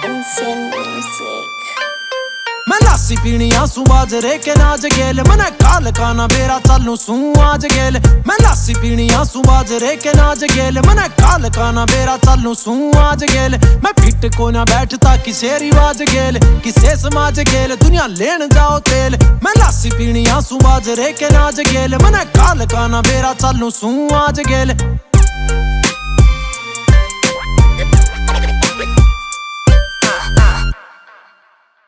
Insane music. मैं लासी पीनी आंसू बाजरे के नाज गेल मने काल काना बेरा चालू सू आज गेल मैं लासी पीनी आंसू बाजरे के नाज गेल मने काल काना बेरा चालू सू आज गेल मैं फिट को ना बैठता किसे रिवाज गेल किसे समाज गेल दुनिया लेन जाओ तेल मैं लासी पीनी आंसू बाजरे के नाज गेल मने काल काना बेरा चालू सू आज गेल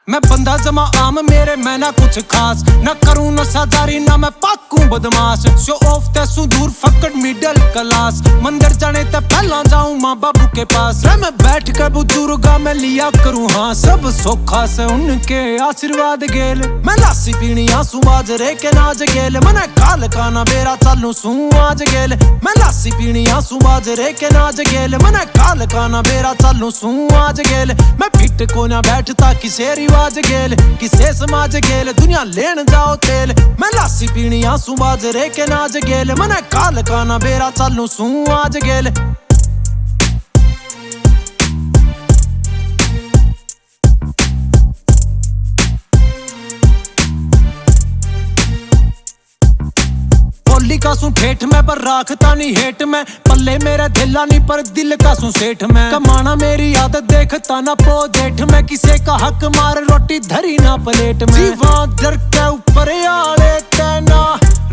मैं बंदा जमा आम मेरे मैं ना कुछ खास ना करूं नशादारी ना मैं पाकूं बदमाश शो ऑफ ते सू दूर फकड़ मिडल क्लास मंदिर जाने ते पहला जाऊं माँ बाबू के पास रे मैं बैठ कर बुजुर्गा में लिया करूं हाँ सब सौखा से उनके आशीर्वाद गेल मैं लासी पीनी आंसू बाजरे के नाज गेल मने काल काना बेरा चालू सू आज गेल मैं लासी पीनी आंसू बाजरे के नाज गेल मने काल काना बेरा चालू सू आज गेल मैं फिट को ना बैठता किसे रिवाज गेल किसे समाज गेल दुनिया लेन जाओ तेल मैं लासी पीनी आंसू बाजरे के नाज गेल मने काल काना बेरा चालू सू आज गेल का सू ठेठ में पर राखता नहीं हेट में पल्ले मेरा दिला नहीं पर दिल का सू सेठ में कमाना मेरी आदत देखता ना पो जेठ में किसे का हक मार रोटी धरी ना प्लेट में जीवा दर के ऊपर आले तेना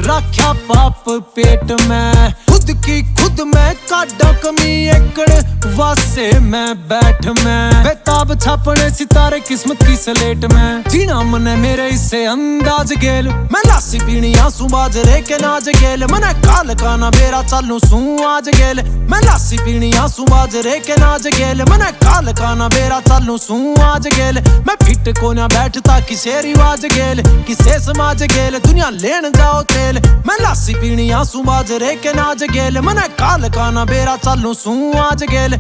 रखा पाप पेट में खुद की खुद में काटा कमी एकड़ वासे में बैठ में बेताब छापने सितारे किस्मत की सलेट में जीना मने मेरे इससे अंदाज गेल मैं लासी पीनी आंसू बाजरे के नाज गेल मने काल काना बेरा चालू सू आज गेल मैं लासी पीनी आंसू बाजरे के नाज गेल मने काल काना बेरा चालू सू आज गेल मैं फिट को ना बैठता किसे रिवाज गेल किसे समाज गेल दुनिया लेन जाओ तेल मैं लासी पीनी आंसू बाजरे के नाज गेल मने काल काना बेरा चालू सू आज गेल